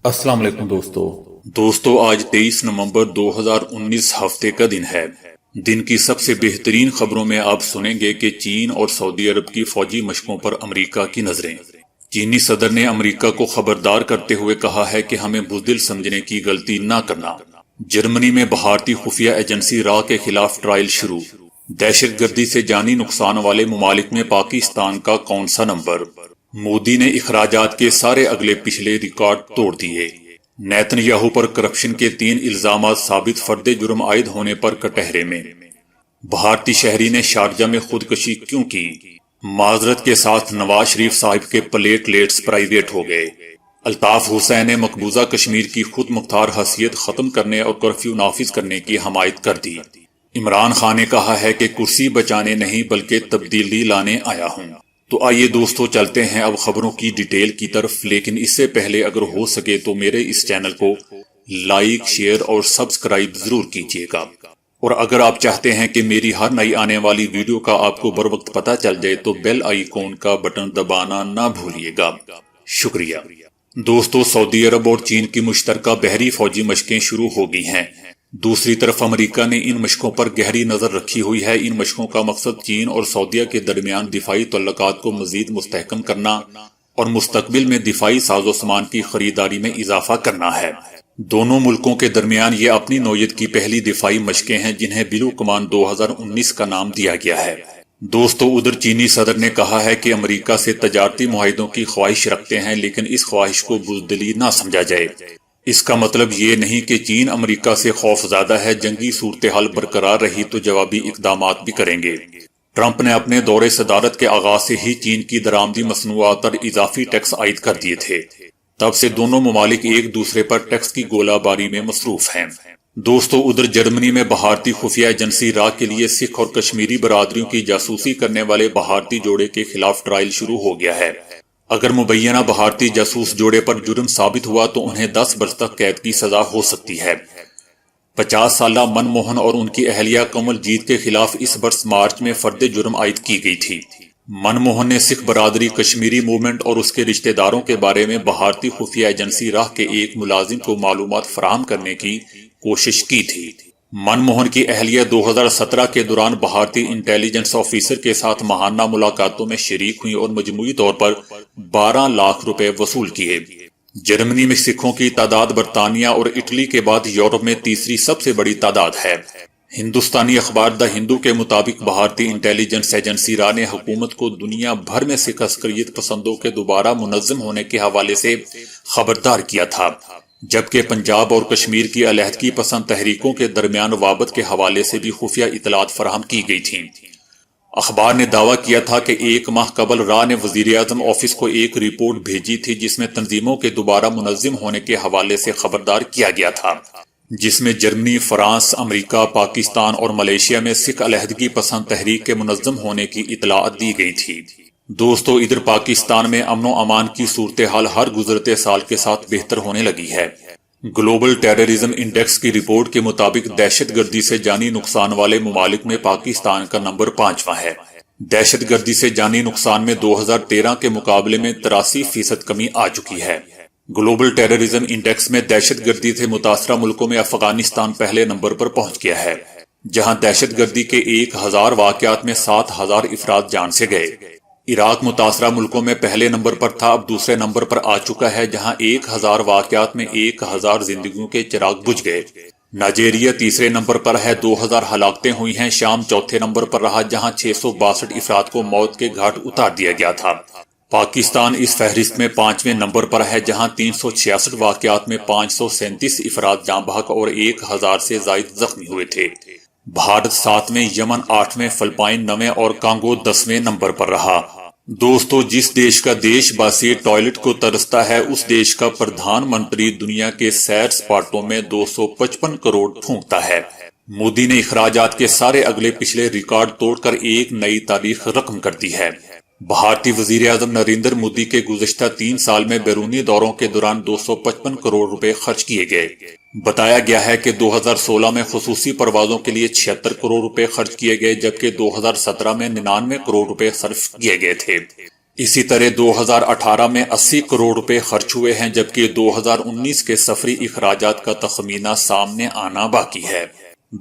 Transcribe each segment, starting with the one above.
السلام علیکم دوستو آج 23 نومبر 2019 ہفتے کا دن ہے۔ دن کی سب سے بہترین خبروں میں آپ سنیں گے کہ چین اور سعودی عرب کی فوجی مشقوں پر امریکہ کی نظریں۔ چینی صدر نے امریکہ کو خبردار کرتے ہوئے کہا ہے کہ ہمیں بزدل سمجھنے کی غلطی نہ کرنا۔ جرمنی میں بھارتی خفیہ ایجنسی را کے خلاف ٹرائل شروع۔ دہشت گردی سے جانی نقصان والے ممالک میں پاکستان کا کون سا نمبر؟ مودی نے اخراجات کے سارے اگلے پچھلے ریکارڈ توڑ دیے۔ نیتن یاہو پر کرپشن کے 3 الزامات ثابت، فرد جرم عائد ہونے پر کٹہرے میں۔ بھارتی شہری نے شارجہ میں خودکشی کیوں کی؟ معذرت کے ساتھ نواز شریف صاحب کے پلیٹلیٹس پرائیویٹ ہو گئے۔ الطاف حسین نے مقبوضہ کشمیر کی خود مختار حیثیت ختم کرنے اور کرفیو نافذ کرنے کی حمایت کر دی۔ عمران خان نے کہا ہے کہ کرسی بچانے نہیں بلکہ تبدیلی لانے آیا ہوں۔ تو آئیے دوستو چلتے ہیں اب خبروں کی ڈیٹیل کی طرف، لیکن اس سے پہلے اگر ہو سکے تو میرے اس چینل کو لائک، شیئر اور سبسکرائب ضرور کیجیے گا، اور اگر آپ چاہتے ہیں کہ میری ہر نئی آنے والی ویڈیو کا آپ کو بر وقت پتہ چل جائے تو بیل آئیکن کا بٹن دبانا نہ بھولیے گا۔ شکریہ دوستو۔ سعودی عرب اور چین کی مشترکہ بحری فوجی مشقیں شروع ہو گئی ہیں۔ دوسری طرف امریکہ نے ان مشقوں پر گہری نظر رکھی ہوئی ہے۔ ان مشقوں کا مقصد چین اور سعودیہ کے درمیان دفاعی تعلقات کو مزید مستحکم کرنا اور مستقبل میں دفاعی ساز و سامان کی خریداری میں اضافہ کرنا ہے۔ دونوں ملکوں کے درمیان یہ اپنی نوعیت کی پہلی دفاعی مشقیں ہیں جنہیں بلو کمان 2019 کا نام دیا گیا ہے۔ دوستو ادھر چینی صدر نے کہا ہے کہ امریکہ سے تجارتی معاہدوں کی خواہش رکھتے ہیں، لیکن اس خواہش کو بزدلی نہ سمجھا جائے۔ اس کا مطلب یہ نہیں کہ چین امریکہ سے خوف زدہ ہے۔ جنگی صورتحال برقرار رہی تو جوابی اقدامات بھی کریں گے۔ ٹرمپ نے اپنے دور صدارت کے آغاز سے ہی چین کی درآمدی مصنوعات پر اضافی ٹیکس عائد کر دیے تھے۔ تب سے دونوں ممالک ایک دوسرے پر ٹیکس کی گولہ باری میں مصروف ہیں۔ دوستو ادھر جرمنی میں بھارتی خفیہ ایجنسی را کے لیے سکھ اور کشمیری برادریوں کی جاسوسی کرنے والے بھارتی جوڑے کے خلاف ٹرائل شروع ہو گیا ہے۔ اگر مبینہ بھارتی جاسوس جوڑے پر جرم ثابت ہوا تو انہیں 10 برس تک قید کی سزا ہو سکتی ہے۔ 50 سالہ من موہن اور ان کی اہلیہ کمل جیت کے خلاف اس برس مارچ میں فرد جرم عائد کی گئی تھی۔ من موہن نے سکھ برادری، کشمیری موومنٹ اور اس کے رشتہ داروں کے بارے میں بھارتی خفیہ ایجنسی راہ کے ایک ملازم کو معلومات فراہم کرنے کی کوشش کی تھی۔ من موہن کی اہلیہ 2017 کے دوران بھارتی انٹیلیجنس آفیسر کے ساتھ ماہانہ ملاقاتوں میں شریک ہوئی اور مجموعی طور پر 12 لاکھ روپے وصول کیے۔ جرمنی میں سکھوں کی تعداد برطانیہ اور اٹلی کے بعد یورپ میں تیسری سب سے بڑی تعداد ہے۔ ہندوستانی اخبار دا ہندو کے مطابق بھارتی انٹیلیجنس ایجنسی را نے حکومت کو دنیا بھر میں سکھ عسکریت پسندوں کے دوبارہ منظم ہونے کے حوالے سے خبردار کیا تھا، جبکہ پنجاب اور کشمیر کی علیحدگی پسند تحریکوں کے درمیان روابط کے حوالے سے بھی خفیہ اطلاعات فراہم کی گئی تھیں۔ اخبار نے دعویٰ کیا تھا کہ 1 ماہ قبل را نے وزیراعظم آفس کو ایک رپورٹ بھیجی تھی جس میں تنظیموں کے دوبارہ منظم ہونے کے حوالے سے خبردار کیا گیا تھا، جس میں جرمنی، فرانس، امریکہ، پاکستان اور ملیشیا میں سکھ علیحدگی پسند تحریک کے منظم ہونے کی اطلاعات دی گئی تھی۔ دوستو ادھر پاکستان میں امن و امان کی صورتحال ہر گزرتے سال کے ساتھ بہتر ہونے لگی ہے۔ گلوبل ٹیررزم انڈیکس کی رپورٹ کے مطابق دہشت گردی سے جانی نقصان والے ممالک میں پاکستان کا نمبر 5واں ہے۔ دہشت گردی سے جانی نقصان میں 2013 کے مقابلے میں 83% کمی آ چکی ہے۔ گلوبل ٹیررزم انڈیکس میں دہشت گردی سے متاثرہ ملکوں میں افغانستان پہلے نمبر پر پہنچ گیا ہے، جہاں دہشت گردی کے 1000 واقعات میں 7000 افراد جان سے گئے۔ عراق متاثرہ ملکوں میں پہلے نمبر پر تھا، اب دوسرے نمبر پر آ چکا ہے، جہاں 1000 واقعات میں 1000 زندگیوں کے چراغ بجھ گئے۔ نائجیریا تیسرے نمبر پر ہے، 2000 ہلاکتیں ہوئی ہیں۔ شام چوتھے نمبر پر رہا، جہاں 662 افراد کو موت کے گھاٹ اتار دیا گیا تھا۔ پاکستان اس فہرست میں 5ویں نمبر پر ہے، جہاں 366 واقعات میں 537 افراد جاں بحق اور 1000 سے زائد زخمی ہوئے تھے۔ بھارت 7ویں، یمن 8ویں، فلپائن 9ویں اور کانگو 10ویں نمبر پر رہا۔ دوستو جس دیش کا دیش باسی ٹوائلٹ کو ترستا ہے، اس دیش کا پردھان منتری دنیا کے سیر سپاٹوں میں 255 کروڑ پھونکتا ہے۔ مودی نے اخراجات کے سارے اگلے پچھلے ریکارڈ توڑ کر ایک نئی تاریخ رقم کر دی ہے۔ بھارتی وزیر اعظم نریندر مودی کے گزشتہ 3 سال میں بیرونی دوروں کے دوران 255 کروڑ روپے خرچ کیے گئے۔ بتایا گیا ہے کہ 2016 میں خصوصی پروازوں کے لیے 76 کروڑ روپے خرچ کیے گئے، جبکہ 2017 میں 99 کروڑ روپے صرف کیے گئے تھے۔ اسی طرح 2018 میں 80 کروڑ روپے خرچ ہوئے ہیں، جبکہ 2019 کے سفری اخراجات کا تخمینہ سامنے آنا باقی ہے۔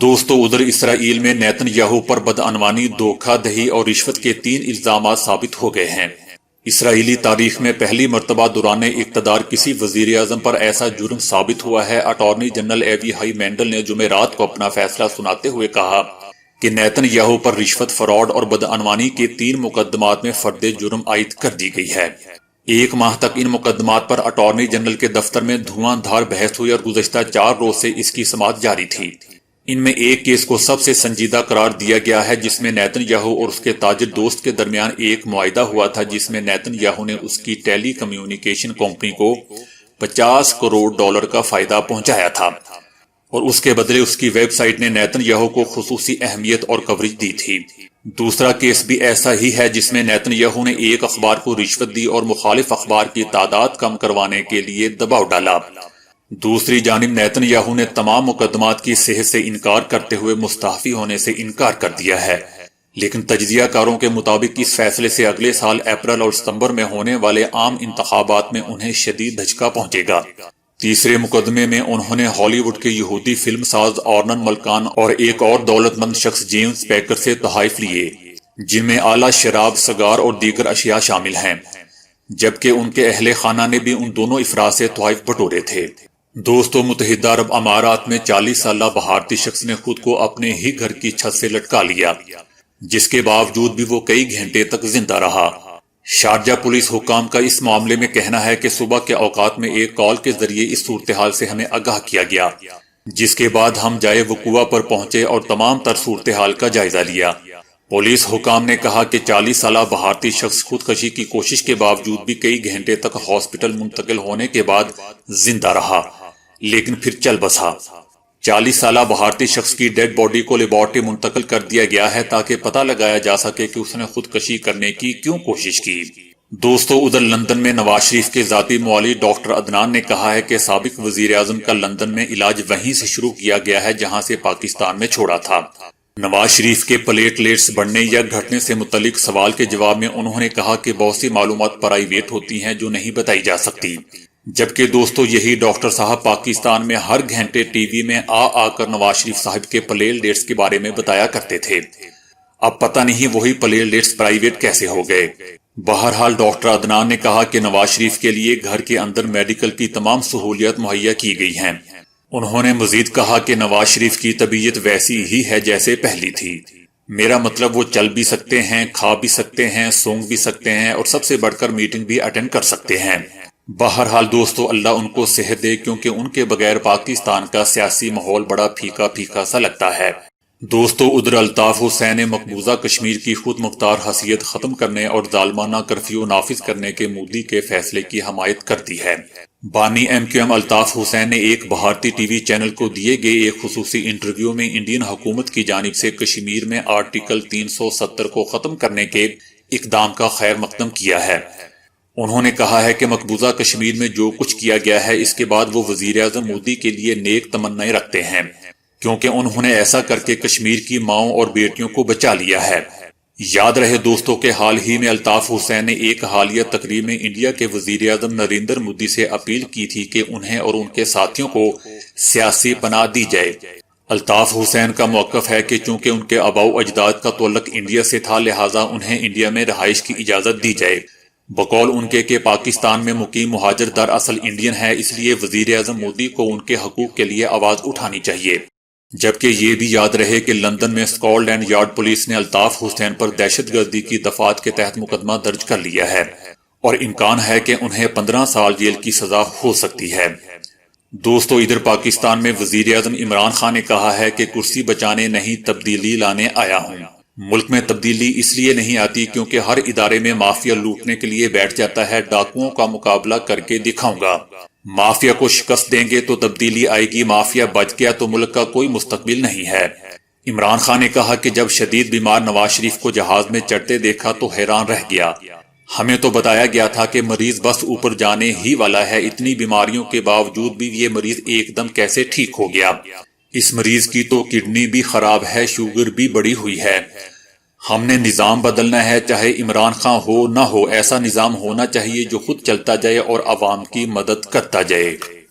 دوستو، ادھر اسرائیل میں نیتن یاہو پر بدعنوانی، دھوکہ دہی اور رشوت کے 3 الزامات ثابت ہو گئے ہیں۔ اسرائیلی تاریخ میں پہلی مرتبہ دوران اقتدار کسی وزیر اعظم پر ایسا جرم ثابت ہوا ہے۔ اٹارنی جنرل ایوی ہائی مینڈل نے جمعرات کو اپنا فیصلہ سناتے ہوئے کہا کہ نیتن یاہو پر رشوت، فراڈ اور بدعنوانی کے 3 مقدمات میں فرد جرم عائد کر دی گئی ہے۔ 1 ماہ تک ان مقدمات پر اٹارنی جنرل کے دفتر میں دھواں دھار بحث ہوئی اور گزشتہ 4 روز سے اس کی سماعت جاری تھی۔ ان میں ایک کیس کو سب سے سنجیدہ قرار دیا گیا ہے، جس میں نیتن یاہو اور اس کے تاجر دوست کے درمیان ایک معاہدہ ہوا تھا، جس میں نیتن یاہو نے اس کی ٹیلی کمیونیکیشن کمپنی کو $50 کروڑ کا فائدہ پہنچایا تھا، اور اس کے بدلے اس کی ویب سائٹ نے نیتن یاہو کو خصوصی اہمیت اور کوریج دی تھی۔ دوسرا کیس بھی ایسا ہی ہے، جس میں نیتن یاہو نے ایک اخبار کو رشوت دی اور مخالف اخبار کی تعداد کم کروانے کے لیے دباؤ ڈالا۔ دوسری جانب نیتن یاہو نے تمام مقدمات کی صحت سے انکار کرتے ہوئے مستعفی ہونے سے انکار کر دیا ہے، لیکن تجزیہ کاروں کے مطابق اس فیصلے سے اگلے سال اپریل اور ستمبر میں ہونے والے عام انتخابات میں انہیں شدید دھچکا پہنچے گا۔ تیسرے مقدمے میں انہوں نے ہالی ووڈ کے یہودی فلم ساز آرنن ملکان اور ایک اور دولت مند شخص جیمز پیکر سے تحائف لیے، جن میں اعلیٰ شراب، سگار اور دیگر اشیاء شامل ہیں، جبکہ ان کے اہل خانہ نے بھی ان دونوں افراد سے تحائف بٹورے تھے۔ دوستو، متحدہ عرب امارات میں 40 سالہ بھارتی شخص نے خود کو اپنے ہی گھر کی چھت سے لٹکا لیا، جس کے باوجود بھی وہ کئی گھنٹے تک زندہ رہا۔ شارجہ پولیس حکام کا اس معاملے میں کہنا ہے کہ صبح کے اوقات میں ایک کال کے ذریعے اس صورتحال سے ہمیں آگاہ کیا گیا، جس کے بعد ہم جائے وقوع پر پہنچے اور تمام تر صورتحال کا جائزہ لیا۔ پولیس حکام نے کہا کہ 40 سالہ بھارتی شخص خودکشی کی کوشش کے باوجود بھی کئی گھنٹے تک ہاسپٹل منتقل ہونے کے بعد زندہ رہا، لیکن پھر چل بسا۔ 40 سالہ بھارتی شخص کی ڈیڈ باڈی کو لیبارٹری منتقل کر دیا گیا ہے تاکہ پتہ لگایا جا سکے کہ اس نے خودکشی کرنے کی کیوں کوشش کی۔ دوستو، ادھر لندن میں نواز شریف کے ذاتی معالج ڈاکٹر عدنان نے کہا ہے کہ سابق وزیر اعظم کا لندن میں علاج وہیں سے شروع کیا گیا ہے جہاں سے پاکستان میں چھوڑا تھا۔ نواز شریف کے پلیٹلیٹس بڑھنے یا گھٹنے سے متعلق سوال کے جواب میں انہوں نے کہا کہ بہت سی معلومات پرائیویٹ ہوتی ہیں جو نہیں بتائی جا سکتی، جبکہ دوستو یہی ڈاکٹر صاحب پاکستان میں ہر گھنٹے ٹی وی میں آ کر نواز شریف صاحب کے پلیٹلیٹس کے بارے میں بتایا کرتے تھے۔ اب پتہ نہیں وہی پلیٹلیٹس پرائیویٹ کیسے ہو گئے۔ بہرحال ڈاکٹر عدنان نے کہا کہ نواز شریف کے لیے گھر کے اندر میڈیکل کی تمام سہولیات مہیا کی گئی ہیں۔ انہوں نے مزید کہا کہ نواز شریف کی طبیعت ویسی ہی ہے جیسے پہلی تھی، میرا مطلب وہ چل بھی سکتے ہیں، کھا بھی سکتے ہیں، سونگ بھی سکتے ہیں، اور سب سے بڑھ کر میٹنگ بھی اٹینڈ کر سکتے ہیں۔ بہرحال دوستو، اللہ ان کو صحت دے، کیونکہ ان کے بغیر پاکستان کا سیاسی ماحول بڑا پھیکا پھیکا سا لگتا ہے۔ دوستو، ادھر الطاف حسین نے مقبوضہ کشمیر کی خود مختار حیثیت ختم کرنے اور ظالمانہ کرفیو نافذ کرنے کے مودی کے فیصلے کی حمایت کر دی ہے۔ بانی MQM الطاف حسین نے ایک بھارتی ٹی وی چینل کو دیے گئے ایک خصوصی انٹرویو میں انڈین حکومت کی جانب سے کشمیر میں آرٹیکل 370 کو ختم کرنے کے اقدام کا خیر مقدم کیا ہے۔ انہوں نے کہا ہے کہ مقبوضہ کشمیر میں جو کچھ کیا گیا ہے، اس کے بعد وہ وزیر اعظم مودی کے لیے نیک تمنائیں رکھتے ہیں، کیونکہ انہوں نے ایسا کر کے کشمیر کی ماؤں اور بیٹیوں کو بچا لیا ہے۔ یاد رہے دوستوں کہ حال ہی میں الطاف حسین نے ایک حالیہ تقریب میں انڈیا کے وزیر اعظم نریندر مودی سے اپیل کی تھی کہ انہیں اور ان کے ساتھیوں کو سیاسی پناہ دی جائے۔ الطاف حسین کا موقف ہے کہ چونکہ ان کے آباء و اجداد کا تعلق انڈیا سے تھا، لہٰذا انہیں انڈیا میں رہائش کی اجازت دی جائے۔ بقول ان کے کہ پاکستان میں مقیم مہاجر دراصل انڈین ہے، اس لیے وزیر اعظم مودی کو ان کے حقوق کے لیے آواز اٹھانی چاہیے۔ جبکہ یہ بھی یاد رہے کہ لندن میں اسکاٹ لینڈ یارڈ پولیس نے الطاف حسین پر دہشت گردی کی دفعات کے تحت مقدمہ درج کر لیا ہے، اور امکان ہے کہ انہیں 15 سال جیل کی سزا ہو سکتی ہے۔ دوستو، ادھر پاکستان میں وزیر اعظم عمران خان نے کہا ہے کہ کرسی بچانے نہیں تبدیلی لانے آیا ہوں۔ ملک میں تبدیلی اس لیے نہیں آتی کیونکہ ہر ادارے میں مافیا لوٹنے کے لیے بیٹھ جاتا ہے، ڈاکوؤں کا مقابلہ کر کے دکھاؤں گا۔ مافیا کو شکست دیں گے تو تبدیلی آئے گی، مافیا بچ گیا تو ملک کا کوئی مستقبل نہیں ہے۔ عمران خان نے کہا کہ جب شدید بیمار نواز شریف کو جہاز میں چڑھتے دیکھا تو حیران رہ گیا، ہمیں تو بتایا گیا تھا کہ مریض بس اوپر جانے ہی والا ہے، اتنی بیماریوں کے باوجود بھی یہ مریض ایک دم کیسے ٹھیک ہو گیا؟ اس مریض کی تو کڈنی بھی خراب ہے، شوگر بھی بڑی ہوئی ہے۔ ہم نے نظام بدلنا ہے، چاہے عمران خان ہو نہ ہو، ایسا نظام ہونا چاہیے جو خود چلتا جائے اور عوام کی مدد کرتا جائے۔